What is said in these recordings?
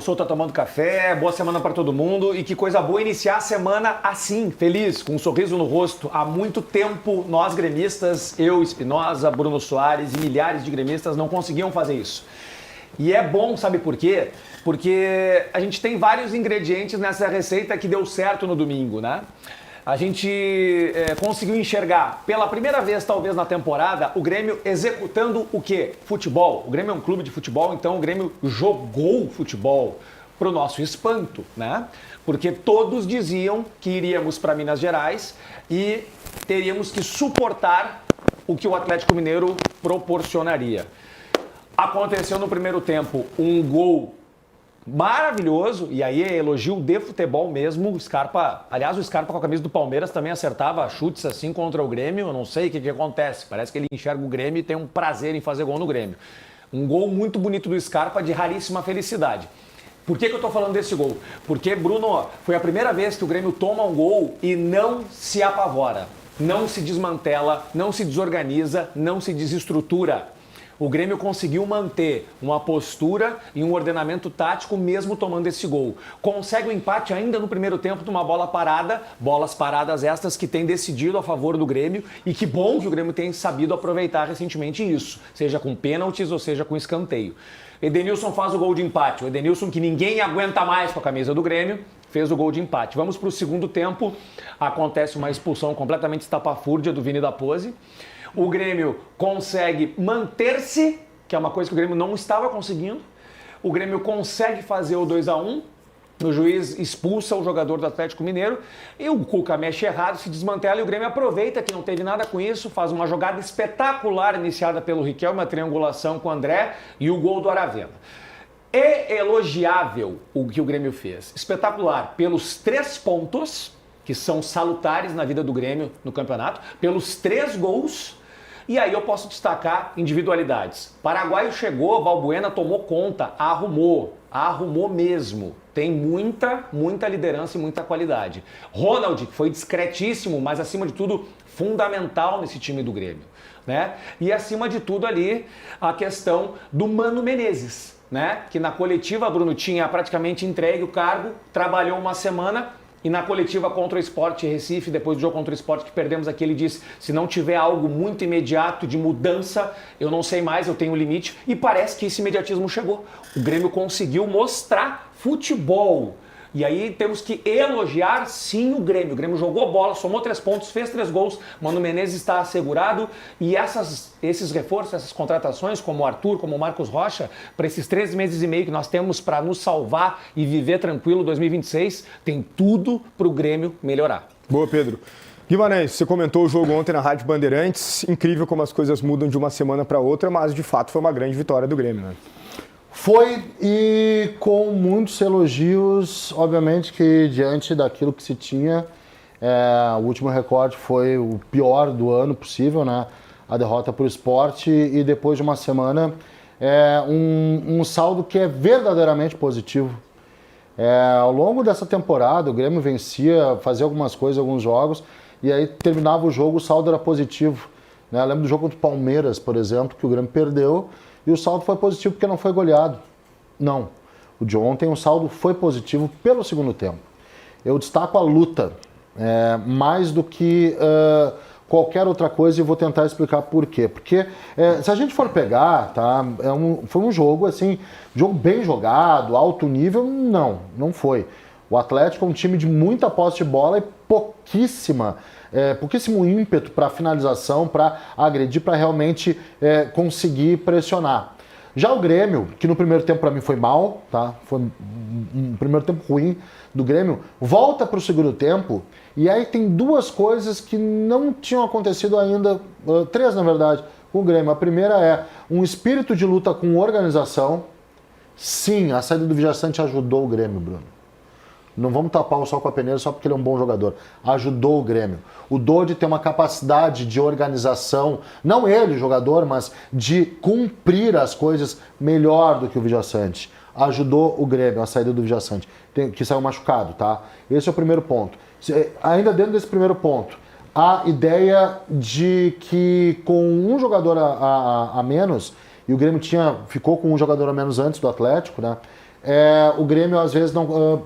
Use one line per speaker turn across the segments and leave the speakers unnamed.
almoçou, tá tomando café, boa semana para todo mundo e que coisa boa iniciar a semana assim, feliz, com um sorriso no rosto. Há muito tempo nós gremistas, eu, Espinosa, Bruno Soares e milhares de gremistas não conseguiam fazer isso. E é bom, sabe por quê? Porque a gente tem vários ingredientes nessa receita que deu certo no domingo, né? A gente conseguiu enxergar pela primeira vez, talvez na temporada, o Grêmio executando o quê? Futebol. O Grêmio é um clube de futebol, então o Grêmio jogou futebol pro nosso espanto, né? Porque todos diziam que iríamos para Minas Gerais e teríamos que suportar o que o Atlético Mineiro proporcionaria. Aconteceu no primeiro tempo um gol maravilhoso, e aí é elogio de futebol mesmo. O Scarpa, aliás, o Scarpa com a camisa do Palmeiras também acertava chutes assim contra o Grêmio. Eu não sei o que acontece, parece que ele enxerga o Grêmio e tem um prazer em fazer gol no Grêmio. Um gol muito bonito do Scarpa, de raríssima felicidade. Por que eu tô falando desse gol? Porque, Bruno, foi a primeira vez que o Grêmio toma um gol e não se apavora, não se desmantela, não se desorganiza, não se desestrutura. O Grêmio conseguiu manter uma postura e um ordenamento tático mesmo tomando esse gol. Consegue o empate ainda no primeiro tempo de uma bola parada, bolas paradas estas que têm decidido a favor do Grêmio, e que bom que o Grêmio tem sabido aproveitar recentemente isso, seja com pênaltis ou seja com escanteio. Edenilson faz o gol de empate, o Edenilson que ninguém aguenta mais com a camisa do Grêmio, fez o gol de empate. Vamos para o segundo tempo, acontece uma expulsão completamente estapafúrdia do Vini da Pose. O Grêmio consegue manter-se, que é uma coisa que o Grêmio não estava conseguindo. O Grêmio consegue fazer o 2-1. O juiz expulsa o jogador do Atlético Mineiro e o Cuca mexe errado, se desmantela e o Grêmio aproveita que não teve nada com isso, faz uma jogada espetacular iniciada pelo Riquelme, uma triangulação com o André e o gol do Aravena. É elogiável o que o Grêmio fez. Espetacular pelos 3 pontos, que são salutares na vida do Grêmio no campeonato, pelos 3 gols. E aí eu posso destacar individualidades. Paraguaio chegou, Valbuena tomou conta, arrumou mesmo. Tem muita liderança e muita qualidade. Ronald, que foi discretíssimo, mas acima de tudo fundamental nesse time do Grêmio, né? E acima de tudo ali a questão do Mano Menezes, né? Que na coletiva, Bruno, tinha praticamente entregue o cargo, trabalhou uma semana. E na coletiva contra o Sport Recife, depois do jogo contra o Sport que perdemos aqui, ele disse: se não tiver algo muito imediato de mudança, eu não sei mais, eu tenho limite. E parece que esse imediatismo chegou. O Grêmio conseguiu mostrar futebol. E aí temos que elogiar sim o Grêmio. O Grêmio jogou bola, somou 3 pontos, fez 3 gols. Mano Menezes está assegurado. E esses reforços, essas contratações, como o Arthur, como o Marcos Rocha, para esses 3 meses e meio que nós temos para nos salvar e viver tranquilo 2026, tem tudo para o Grêmio melhorar.
Boa, Pedro. Guimarães, você comentou o jogo ontem na Rádio Bandeirantes. Incrível como as coisas mudam de uma semana para outra, mas de fato foi uma grande vitória do Grêmio, né?
Foi, e com muitos elogios, obviamente que diante daquilo que se tinha, o último recorde foi o pior do ano possível, né? A derrota para o Sport, e depois de uma semana, um saldo que é verdadeiramente positivo. Ao longo dessa temporada, o Grêmio vencia, fazia algumas coisas, alguns jogos, e aí terminava o jogo, o saldo era positivo, né? Eu lembro do jogo contra o Palmeiras, por exemplo, que o Grêmio perdeu, e o saldo foi positivo porque não foi goleado. Não. O de ontem, o saldo foi positivo pelo segundo tempo. Eu destaco a luta, mais do que qualquer outra coisa, e vou tentar explicar por quê. Porque se a gente for pegar, tá, foi um jogo assim, jogo bem jogado, alto nível, não foi. O Atlético é um time de muita posse de bola e pouquíssimo ímpeto para finalização, para agredir, para realmente conseguir pressionar. Já o Grêmio, que no primeiro tempo para mim foi mal, tá? Foi um primeiro tempo ruim do Grêmio, volta para o segundo tempo e aí tem 2 coisas que não tinham acontecido ainda, 3 na verdade, com o Grêmio. A primeira é um espírito de luta com organização. Sim, a saída do Villaçante ajudou o Grêmio, Bruno. Não vamos tapar o sol com a peneira só porque ele é um bom jogador. Ajudou o Grêmio. O Dodi tem uma capacidade de organização, não ele, o jogador, mas de cumprir as coisas melhor do que o Villaçante. Ajudou o Grêmio, a saída do Villaçante, que saiu machucado, tá? Esse é o primeiro ponto. Ainda dentro desse primeiro ponto, a ideia de que com um jogador a menos, e o Grêmio ficou com um jogador a menos antes do Atlético, né? o Grêmio às vezes não,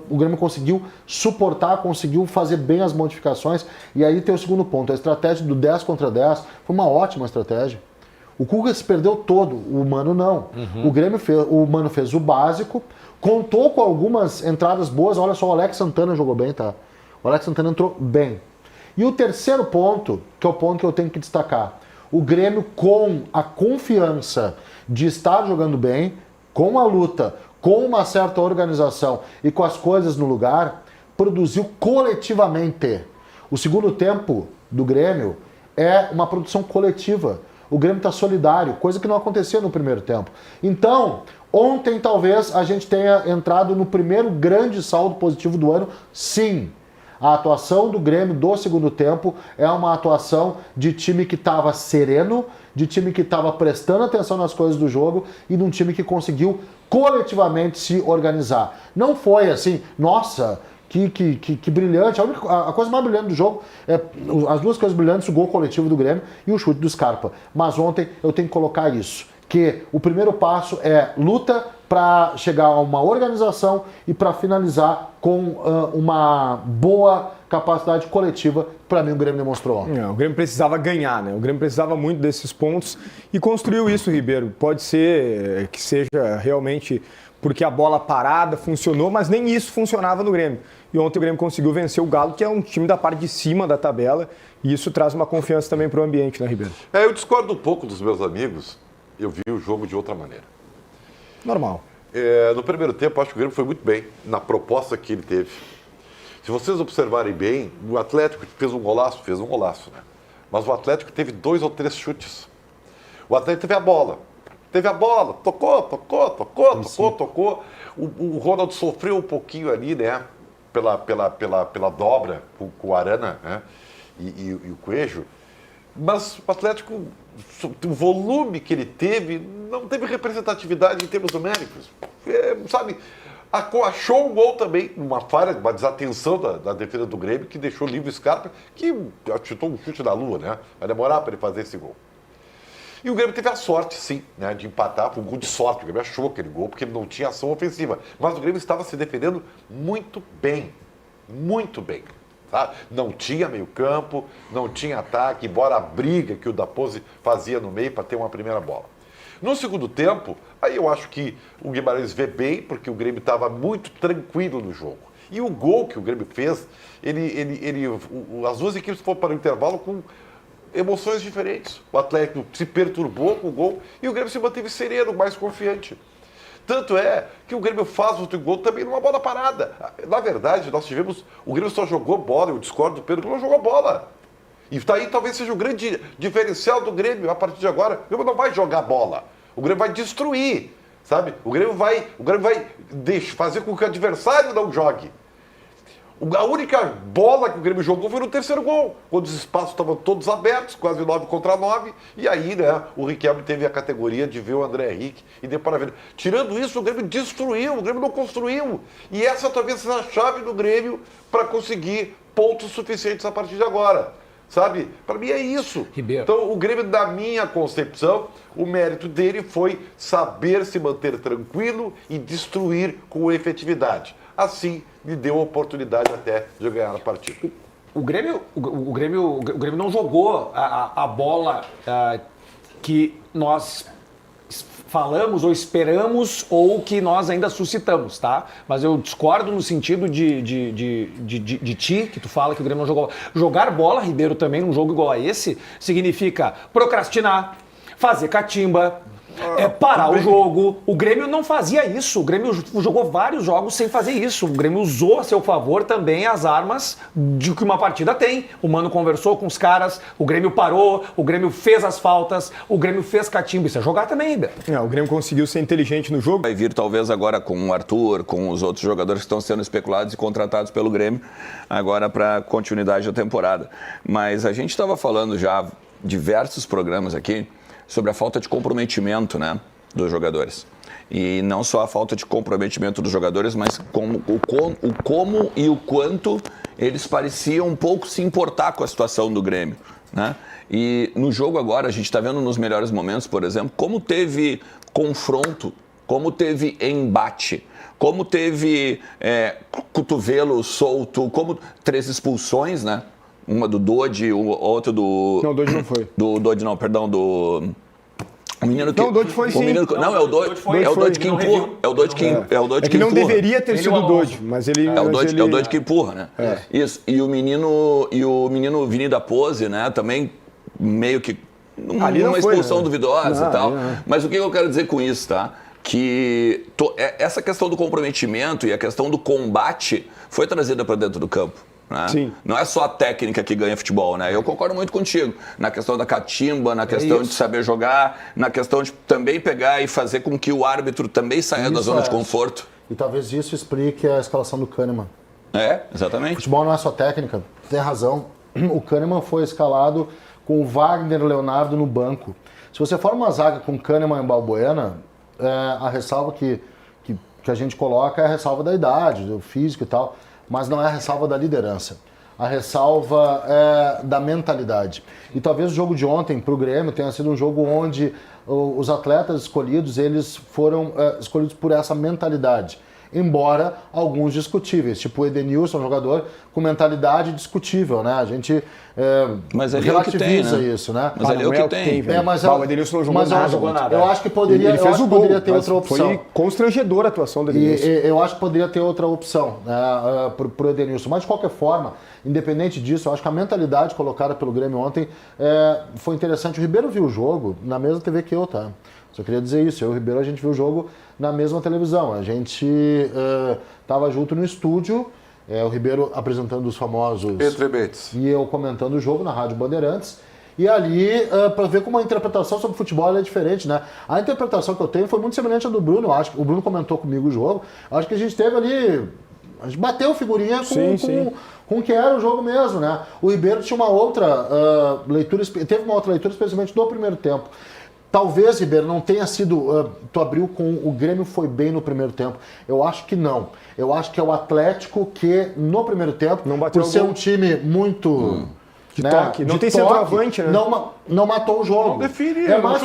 o Grêmio conseguiu suportar, conseguiu fazer bem as modificações. E aí tem o segundo ponto, a estratégia do 10 contra 10 foi uma ótima estratégia. O Cuca se perdeu todo, o Mano não. O Mano fez o básico, contou com algumas entradas boas. Olha só, o Alex Santana jogou bem, tá? O Alex Santana entrou bem. E o terceiro ponto, que é o ponto que eu tenho que destacar, o Grêmio, com a confiança de estar jogando bem, com a luta, com uma certa organização e com as coisas no lugar, produziu coletivamente. O segundo tempo do Grêmio é uma produção coletiva. O Grêmio está solidário, coisa que não acontecia no primeiro tempo. Então, ontem talvez a gente tenha entrado no primeiro grande saldo positivo do ano, sim. A atuação do Grêmio do segundo tempo é uma atuação de time que estava sereno, de time que estava prestando atenção nas coisas do jogo e de um time que conseguiu coletivamente se organizar. Não foi assim, nossa, que brilhante. A coisa mais brilhante do jogo, as duas coisas brilhantes, o gol coletivo do Grêmio e o chute do Scarpa. Mas ontem eu tenho que colocar isso, que o primeiro passo é luta para chegar a uma organização e para finalizar com uma boa capacidade coletiva. Para mim, o Grêmio demonstrou ontem.
O Grêmio precisava ganhar, né? O Grêmio precisava muito desses pontos e construiu isso, Ribeiro. Pode ser que seja realmente porque a bola parada funcionou, mas nem isso funcionava no Grêmio. E ontem o Grêmio conseguiu vencer o Galo, que é um time da parte de cima da tabela, e isso traz uma confiança também para o ambiente, né, Ribeiro?
Eu discordo um pouco dos meus amigos, eu vi o jogo de outra maneira.
Normal.
No primeiro tempo, acho que o Grêmio foi muito bem na proposta que ele teve. Se vocês observarem bem, o Atlético fez um golaço, né? Mas o Atlético teve 2 ou 3 chutes. O Atlético teve a bola, tocou. O Ronaldo sofreu um pouquinho ali, né? Pela dobra com o Arana, né? E o Coelho. Mas o Atlético, o volume que ele teve, não teve representatividade em termos numéricos. Sabe, achou um gol também, uma falha, uma desatenção da defesa do Grêmio, que deixou livre o Scarpa, que chutou um chute da lua, né? Vai demorar para ele fazer esse gol. E o Grêmio teve a sorte, sim, né, de empatar, foi um gol de sorte. O Grêmio achou aquele gol porque ele não tinha ação ofensiva. Mas o Grêmio estava se defendendo muito bem. Muito bem. Tá? Não tinha meio campo, não tinha ataque, embora a briga que o Dapose fazia no meio para ter uma primeira bola. No segundo tempo, aí eu acho que o Guimarães vê bem, porque o Grêmio estava muito tranquilo no jogo. E o gol que o Grêmio fez, as duas equipes foram para o intervalo com emoções diferentes. O Atlético se perturbou com o gol e o Grêmio se manteve sereno, mais confiante. Tanto é que o Grêmio faz outro gol também numa bola parada. Na verdade, nós tivemos... O Grêmio só jogou bola, eu discordo do Pedro, que não jogou bola. E daí talvez seja o grande diferencial do Grêmio a partir de agora. O Grêmio não vai jogar bola. O Grêmio vai destruir, sabe? O Grêmio vai fazer com que o adversário não jogue. A única bola que o Grêmio jogou foi no terceiro gol, quando os espaços estavam todos abertos, quase 9 contra 9, e aí, né, o Riquelme teve a categoria de ver o André Henrique e deu para ver. Tirando isso, o Grêmio destruiu, o Grêmio não construiu. E essa talvez seja a chave do Grêmio para conseguir pontos suficientes a partir de agora. Sabe? Para mim é isso.
Ribeiro.
Então, o Grêmio, na minha concepção, o mérito dele foi saber se manter tranquilo e destruir com efetividade. Assim, lhe deu a oportunidade até de ganhar a partida.
O Grêmio não jogou a bola que nós falamos ou esperamos ou que nós ainda suscitamos, tá? Mas eu discordo no sentido de ti, que tu fala que o Grêmio não jogou. Jogar bola, Ribeiro, também num jogo igual a esse, significa procrastinar, fazer catimba, parar o jogo. O Grêmio não fazia isso. O Grêmio jogou vários jogos sem fazer isso. O Grêmio usou a seu favor também as armas de que uma partida tem. O Mano conversou com os caras, o Grêmio parou, o Grêmio fez as faltas, o Grêmio fez catimba. Isso é jogar também, Ribeiro.
O Grêmio conseguiu ser inteligente no jogo.
Vai vir talvez agora com o Arthur, com os outros jogadores que estão sendo especulados e contratados pelo Grêmio agora para continuidade da temporada. Mas a gente estava falando já diversos programas aqui sobre a falta de comprometimento, né, dos jogadores. E não só a falta de comprometimento dos jogadores, mas o como e o quanto eles pareciam um pouco se importar com a situação do Grêmio, né? E no jogo agora, a gente está vendo nos melhores momentos, por exemplo, como teve confronto como teve embate, como teve cotovelo solto, como 3 expulsões, né? Uma do Dodge, outra do...
Não, o Dodge não foi.
Do Dodge não, perdão, do... O menino que...
Não, o Dodge foi sim.
Não, é o Dodge que empurra. É o Dodge que empurra.
É que não deveria ter sido o Dodge, mas ele...
É o Dodge que empurra, né? Isso. E o menino Vini da Pose, né? Também meio que... Uma expulsão duvidosa e tal. Mas o que eu quero dizer com isso, tá? Que essa questão do comprometimento e a questão do combate foi trazida para dentro do campo. Né?
Sim.
Não é só a técnica que ganha futebol, né? Eu concordo muito contigo. Na questão da catimba, na questão de saber jogar, na questão de também pegar e fazer com que o árbitro também saia da zona de conforto.
E talvez isso explique a escalação do Kahneman.
Exatamente.
Futebol não é só técnica, tem razão. O Kahneman foi escalado com o Wagner Leonardo no banco. Se você for uma zaga com Kahneman e Balbuena, a ressalva que a gente coloca é a ressalva da idade, do físico e tal, mas não é a ressalva da liderança. A ressalva é da mentalidade. E talvez o jogo de ontem para o Grêmio tenha sido um jogo onde os atletas escolhidos, eles foram escolhidos por essa mentalidade. Embora alguns discutíveis, tipo o Edenilson, um jogador com mentalidade discutível, né? A gente relativiza isso, né?
Mas ali é o que tem.
O Edenilson não jogou nada.
Eu acho que poderia,
ele fez o gol,
poderia ter outra opção.
Foi constrangedora a atuação do Edenilson.
Eu acho que poderia ter outra opção, né, pro Edenilson. Mas de qualquer forma, independente disso, eu acho que a mentalidade colocada pelo Grêmio ontem foi interessante. O Ribeiro viu o jogo na mesma TV que eu, tá? Só queria dizer isso. Eu e o Ribeiro, a gente viu o jogo na mesma televisão. A gente estava junto no estúdio, o Ribeiro apresentando os famosos...
Entrementes.
E eu comentando o jogo na Rádio Bandeirantes. E ali, para ver como a interpretação sobre futebol é diferente, né? A interpretação que eu tenho foi muito semelhante à do Bruno. Eu acho que o Bruno comentou comigo o jogo. Eu acho que a gente teve ali... A gente bateu figurinha com o que era o jogo mesmo, né? O Ribeiro tinha uma outra leitura... Teve uma outra leitura, especialmente do primeiro tempo. Talvez, Ribeiro, não tenha sido... tu abriu com o Grêmio foi bem no primeiro tempo. Eu acho que não. Eu acho que é o Atlético que, no primeiro tempo,
não bateu
por ser um time muito...
Não tem centroavante, né?
Não matou o jogo.
Não define.
É mais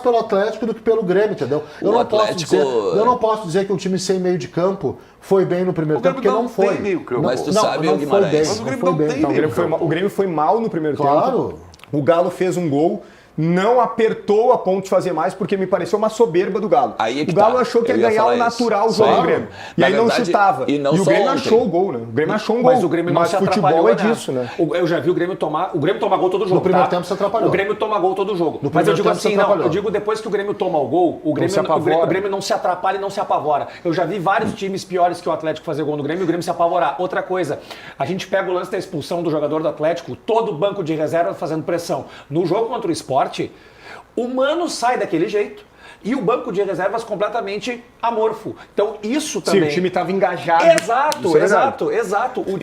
pelo Atlético do que pelo Grêmio, entendeu? Eu não posso dizer que um time sem meio de campo foi bem no primeiro tempo, porque não foi.
Mas tu sabe, o Guimarães.
Mas o Grêmio não tem meio campo.
O Grêmio foi mal no primeiro tempo.
Claro.
O Galo fez um gol, não apertou a ponto de fazer mais, porque me pareceu uma soberba do Galo.
Aí
o Galo achou que ia ganhar o natural jogo do Grêmio. E aí não chutava. E o Grêmio achou o gol, né? O Grêmio achou um gol.
Mas o Grêmio não se atrapalhou,
futebol é disso, né?
Eu já vi o Grêmio tomar gol todo jogo.
No primeiro tempo se atrapalhou.
O Grêmio toma gol todo jogo. Mas eu digo assim, eu digo depois que o Grêmio toma o gol, o Grêmio não se atrapalha e não se apavora. Eu já vi vários times piores que o Atlético fazer gol no Grêmio e o Grêmio se apavorar. Outra coisa, a gente pega o lance da expulsão do jogador do Atlético, todo o banco de reserva fazendo pressão. No jogo contra o Sport, o Mano sai daquele jeito e o banco de reservas completamente amorfo. Então isso também...
Sim, o time estava engajado.
Exato. O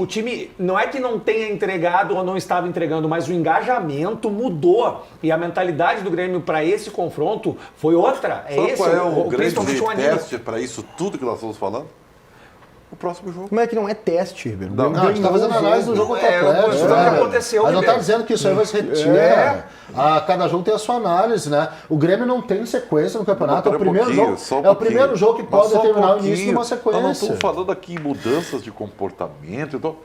time não é que não tenha entregado ou não estava entregando, mas o engajamento mudou. E a mentalidade do Grêmio para esse confronto foi outra.
Sabe qual é o grande teste para isso tudo que nós estamos falando? O próximo jogo.
Como é que não é teste, Ribeiro?
Não, a gente está fazendo análise do jogo contra o Atlético.
Isso que aconteceu,
mas não está dizendo que isso aí vai se repetir. Cada jogo tem a sua análise, né? O Grêmio não tem sequência no campeonato. É o primeiro jogo que pode determinar o início de uma sequência.
Nós não estamos falando aqui em mudanças de comportamento. Então,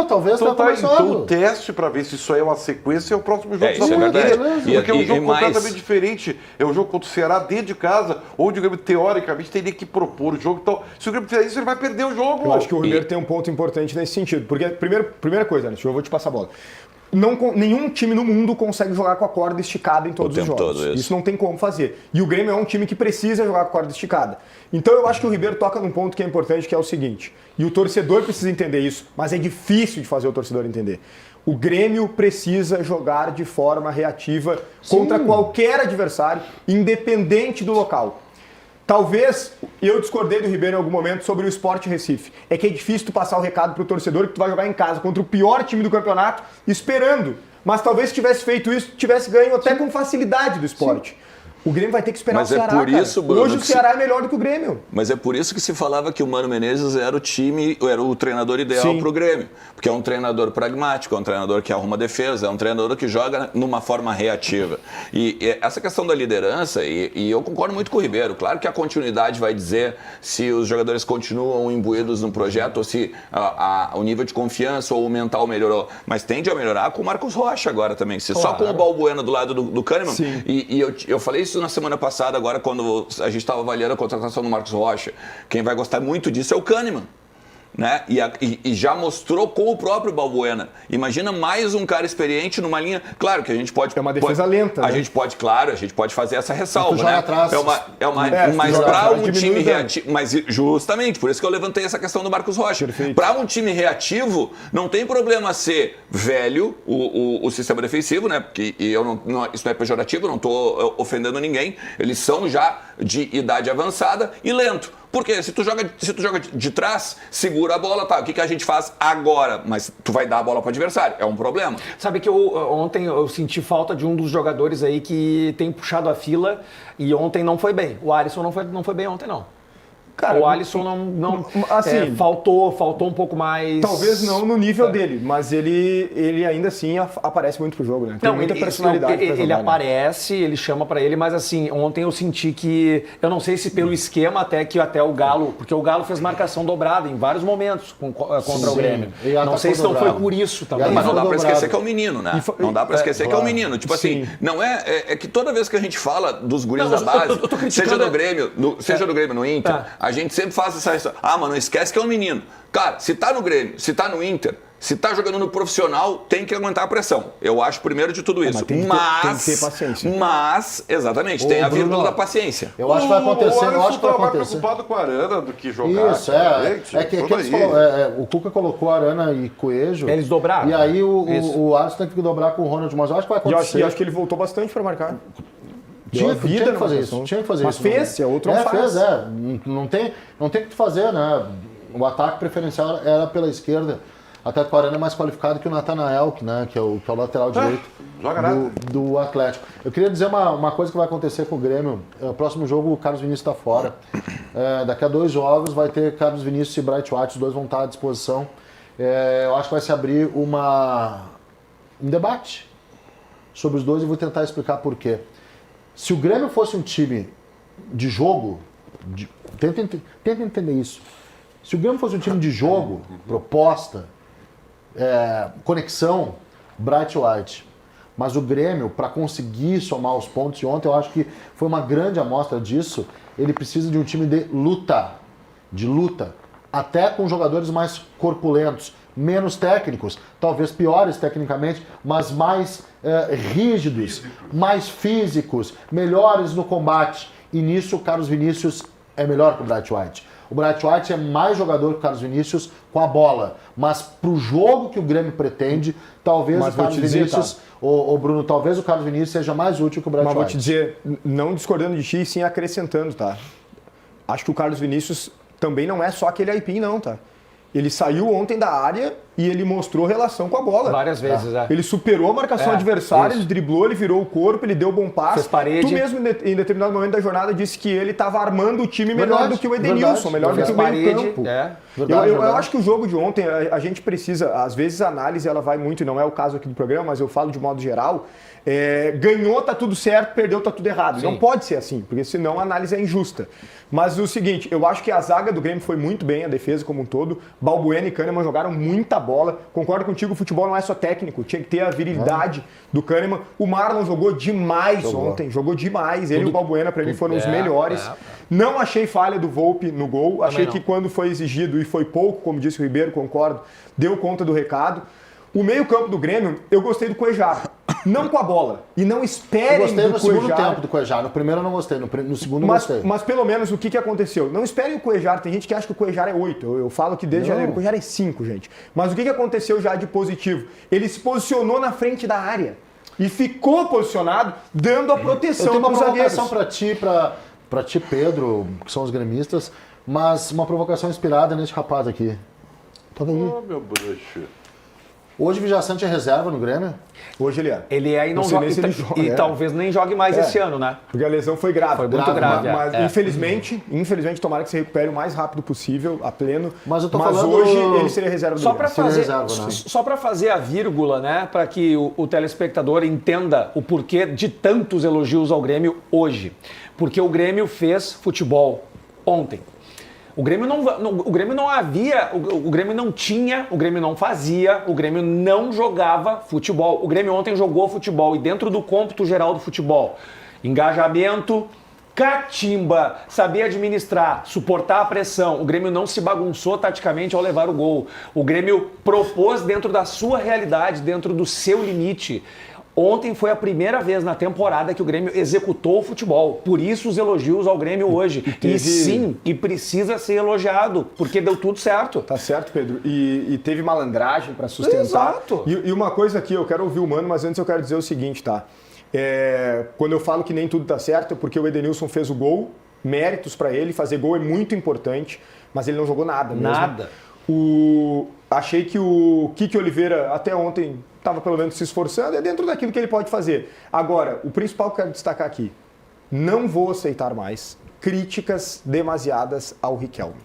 talvez tenha começado.
Então o teste para ver se isso aí é uma sequência é o próximo jogo.
Isso é verdade.
Porque é um jogo completamente diferente. É um jogo contra o Ceará dentro de casa, onde o Grêmio teoricamente teria que propor o jogo. Então, se o Grêmio fizer isso, ele vai perder o jogo.
Eu acho que o Ribeiro tem um ponto importante nesse sentido. Porque, primeira coisa, né, eu vou te passar a bola. Nenhum time no mundo consegue jogar com a corda esticada em todos os jogos. Isso não tem como fazer. E o Grêmio é um time que precisa jogar com a corda esticada. Então eu acho que o Ribeiro toca num ponto que é importante, que é o seguinte. E o torcedor precisa entender isso, mas é difícil de fazer o torcedor entender. O Grêmio precisa jogar de forma reativa contra qualquer adversário, independente do local. Talvez eu discordei do Ribeiro em algum momento sobre o Sport Recife. É que é difícil tu passar o recado pro torcedor que tu vai jogar em casa contra o pior time do campeonato, esperando. Mas talvez se tivesse feito isso, tivesse ganho até com facilidade do Sport. O Grêmio vai ter que esperar
Mas
o
é
Ceará,
por
cara.
isso, Bruno,
Hoje o
que
Ceará é melhor do que o Grêmio.
Mas é por isso que se falava que o Mano Menezes era o treinador ideal
Sim.
para o Grêmio. Porque é um treinador pragmático, é um treinador que arruma defesa, é um treinador que joga numa forma reativa. E essa questão da liderança, e eu concordo muito com o Ribeiro, claro que a continuidade vai dizer se os jogadores continuam imbuídos no projeto ou se o nível de confiança ou o mental melhorou. Mas tende a melhorar com o Marcos Rocha agora também. Se só com o Balbuena do lado do Kahneman.
Sim.
E eu falei isso na semana passada, agora quando a gente estava avaliando a contratação do Marcos Rocha. Quem vai gostar muito disso é o Kahneman. Né? E já mostrou com o próprio Balbuena. Imagina mais um cara experiente numa linha. Claro que a gente pode.
É uma defesa lenta.
A
né?
gente pode, claro, a gente pode fazer essa ressalva,
joga
né?
atrás.
Mas
joga
para
atrás,
um
diminui
time
o dano.
reativo. Mas justamente, por isso que eu levantei essa questão do Marcos Rocha.
Perfeito.
Para um time reativo, não tem problema ser velho o sistema defensivo, né? Porque isso não é pejorativo, não estou ofendendo ninguém. Eles são já de idade avançada e lento. Porque se tu joga de trás, segura a bola, tá? O que a gente faz agora? Mas tu vai dar a bola para o adversário, é um problema.
Sabe que ontem eu senti falta de um dos jogadores aí que tem puxado a fila e ontem não foi bem. O Alisson não foi bem ontem, não.
Cara,
o Alisson não
assim,
faltou um pouco mais.
Talvez não no nível dele, mas ele ainda assim aparece muito pro jogo, né? Tem muita personalidade pra jogar,
ele
né?
aparece, ele chama pra ele, mas assim, ontem eu senti que, eu não sei se pelo esquema até o Galo, porque o Galo fez marcação dobrada em vários momentos contra o Grêmio.
E
Não sei se não foi por isso também.
Mas não dá pra
dobrado.
esquecer que é o menino, né? Não dá pra esquecer que é o menino. Tipo assim, não é que toda vez que a gente fala dos guris da base,
eu tô criticando-
seja no Grêmio, no Inter, a gente sempre faz essa história. Mas não esquece que é um menino. Cara, se tá no Grêmio, se tá no Inter, se tá jogando no profissional, tem que aguentar a pressão. Eu acho primeiro de tudo isso.
Tem que ter paciência.
Mas, exatamente, tem a vírgula da paciência.
Eu acho que vai acontecer, eu acho que vai
mais
acontecer.
preocupado com a Arana do que jogar.
Isso,
gente,
é que
tudo
eles
aí.
falou, o Cuca colocou Arana e Coelho.
Eles dobraram.
E aí
Isso.
o Alisson tem que dobrar com o Ronald, mas eu acho que vai
E
acontecer.
eu acho que ele voltou bastante pra marcar.
Tinha
Deu a vida
que
na
fazer
marcação.
isso. Tinha que fazer
Mas
isso.
fez, se a outra não faz.
fez. Não tem o que tu fazer, né? O ataque preferencial era pela esquerda. Até com o Arana é mais qualificado que o Natanael, né? Que é o lateral direito
joga nada.
do Atlético. Eu queria dizer uma coisa que vai acontecer com o Grêmio. O próximo jogo o Carlos Vinícius está fora. Daqui a 2 jogos vai ter Carlos Vinícius e Bright White, os dois vão estar à disposição. Eu acho que vai se abrir um debate sobre os dois e vou tentar explicar por quê. Se o Grêmio fosse um time de jogo, tenta entender isso. Se o Grêmio fosse um time de jogo, proposta, conexão, Bright White. Mas o Grêmio, para conseguir somar os pontos, e ontem eu acho que foi uma grande amostra disso, ele precisa de um time de luta, até com jogadores mais corpulentos, menos técnicos, talvez piores tecnicamente, mas mais rígidos, mais físicos, melhores no combate. E nisso o Carlos Vinícius é melhor que o Bright White. O Bright White é mais jogador que o Carlos Vinícius com a bola, mas pro jogo que o Grêmio pretende, talvez o Carlos Vinícius, o Bruno, talvez o Carlos Vinícius seja mais útil que o Bright White.
Mas vou te dizer, não discordando de ti, sim acrescentando, tá? Acho que o Carlos Vinícius também não é só aquele aipim, não, tá? Ele saiu ontem da área e ele mostrou relação com a bola.
Várias vezes,
Ele superou a marcação adversária,
isso.
ele driblou, ele virou o corpo, ele deu bom passe.
Fez parede.
Tu mesmo, em determinado momento da jornada, disse que ele estava armando o time melhor do que o Edenilson, melhor do que o meio campo. Eu acho que o jogo de ontem, a gente precisa, às vezes a análise ela vai muito, e não é o caso aqui do programa, mas eu falo de modo geral, ganhou, tá tudo certo, perdeu, tá tudo errado.
Sim.
Não pode ser assim, porque senão a análise é injusta. Mas o seguinte, eu acho que a zaga do Grêmio foi muito bem, a defesa como um todo. Balbuena e Kahneman jogaram muita bola. Concordo contigo, o futebol não é só técnico, tinha que ter a virilidade do Kahneman. O Marlon jogou demais ontem, jogou demais. Ele e o Balbuena, para mim, foram os melhores. Não achei falha do Volpi no gol. Achei que quando foi exigido, e foi pouco, como disse o Ribeiro, concordo, deu conta do recado. O meio-campo do Grêmio, eu gostei do Cuejar. Não com a bola. E não esperem do Cuejar.
Eu gostei no segundo tempo do Cuejar. No primeiro eu não gostei, no segundo eu gostei.
Mas pelo menos o que aconteceu? Não esperem o Cuejar. Tem gente que acha que o Cuejar é 8. Eu falo que desde janeiro o Cuejar é 5, gente. Mas o que aconteceu já de positivo? Ele se posicionou na frente da área. E ficou posicionado, dando a proteção para os zagueiros.
Eu tenho uma provocação para ti, Pedro, que são os gremistas, mas uma provocação inspirada nesse rapaz aqui. Toca aí.
Ô, meu bruxo.
Hoje o Vijaçante é reserva no Grêmio?
Hoje ele é.
Ele é e não
sei
joga.
nem se ele joga,
E talvez nem jogue mais esse ano, né?
Porque a lesão foi grave.
Foi muito grave,
Mas,
é.
infelizmente, tomara que se recupere o mais rápido possível, a pleno.
Mas eu tô falando-
hoje ele seria reserva do
Só
Grêmio.
para fazer,
reserva, né?
só para fazer a vírgula, né, para que o telespectador entenda o porquê de tantos elogios ao Grêmio hoje. Porque o Grêmio fez futebol ontem. O Grêmio não havia, o Grêmio não tinha, o Grêmio não fazia, o Grêmio não jogava futebol. O Grêmio ontem jogou futebol e dentro do cômputo geral do futebol, engajamento, catimba, saber administrar, suportar a pressão. O Grêmio não se bagunçou taticamente ao levar o gol. O Grêmio propôs dentro da sua realidade, dentro do seu limite. Ontem foi a primeira vez na temporada que o Grêmio executou o futebol. Por isso os elogios ao Grêmio hoje. E sim, e precisa ser elogiado, porque deu tudo certo.
Tá certo, Pedro. E teve malandragem para sustentar.
Exato.
E uma coisa aqui, eu quero ouvir o Mano, mas antes eu quero dizer o seguinte, tá? Quando eu falo que nem tudo tá certo, é porque o Edenilson fez o gol, méritos para ele, fazer gol é muito importante, mas ele não jogou nada mesmo.
Nada.
Achei que o Kiki Oliveira até ontem estava pelo menos se esforçando, é dentro daquilo que ele pode fazer. Agora, o principal que eu quero destacar aqui, não vou aceitar mais críticas demasiadas ao Riquelme.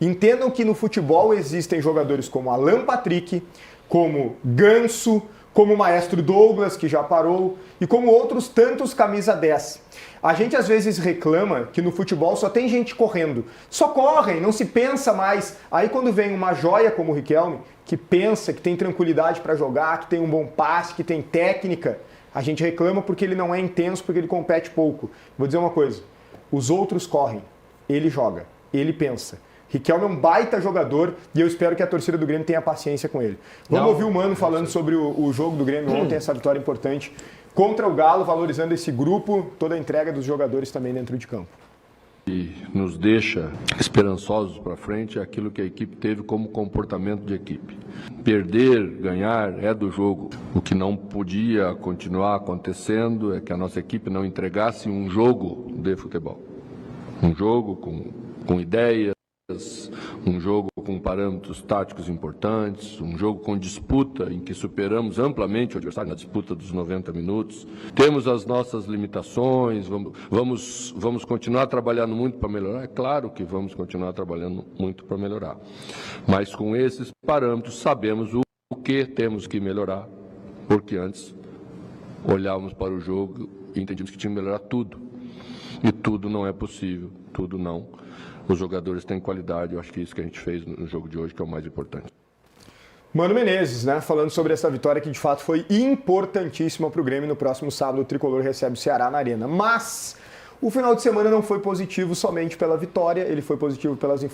Entendam que no futebol existem jogadores como Alan Patrick, como Ganso, como o maestro Douglas, que já parou, e como outros tantos camisa 10. A gente às vezes reclama que no futebol só tem gente correndo. Só correm, não se pensa mais. Aí quando vem uma joia como o Riquelme, que pensa, que tem tranquilidade para jogar, que tem um bom passe, que tem técnica, a gente reclama porque ele não é intenso, porque ele compete pouco. Vou dizer uma coisa, os outros correm, ele joga, ele pensa. Riquelme é um baita jogador e eu espero que a torcida do Grêmio tenha paciência com ele. Vamos ouvir o Mano falando sobre o jogo do Grêmio ontem, essa vitória importante contra o Galo, valorizando esse grupo, toda a entrega dos jogadores também dentro de campo.
E nos deixa esperançosos para frente é aquilo que a equipe teve como comportamento de equipe. Perder, ganhar é do jogo. O que não podia continuar acontecendo é que a nossa equipe não entregasse um jogo de futebol. Um jogo com ideias, um jogo com parâmetros táticos importantes, um jogo com disputa em que superamos amplamente o adversário na disputa dos 90 minutos. Temos as nossas limitações, vamos continuar trabalhando muito para melhorar? É claro que vamos continuar trabalhando muito para melhorar. Mas com esses parâmetros sabemos o que temos que melhorar, porque antes olhávamos para o jogo e entendíamos que tinha que melhorar tudo. E tudo não é possível, tudo não. Os jogadores têm qualidade, eu acho que é isso que a gente fez no jogo de hoje que é o mais importante.
Mano Menezes, né, falando sobre essa vitória que de fato foi importantíssima para o Grêmio. No próximo sábado o Tricolor recebe o Ceará na Arena. Mas o final de semana não foi positivo somente pela vitória, ele foi positivo pelas informações.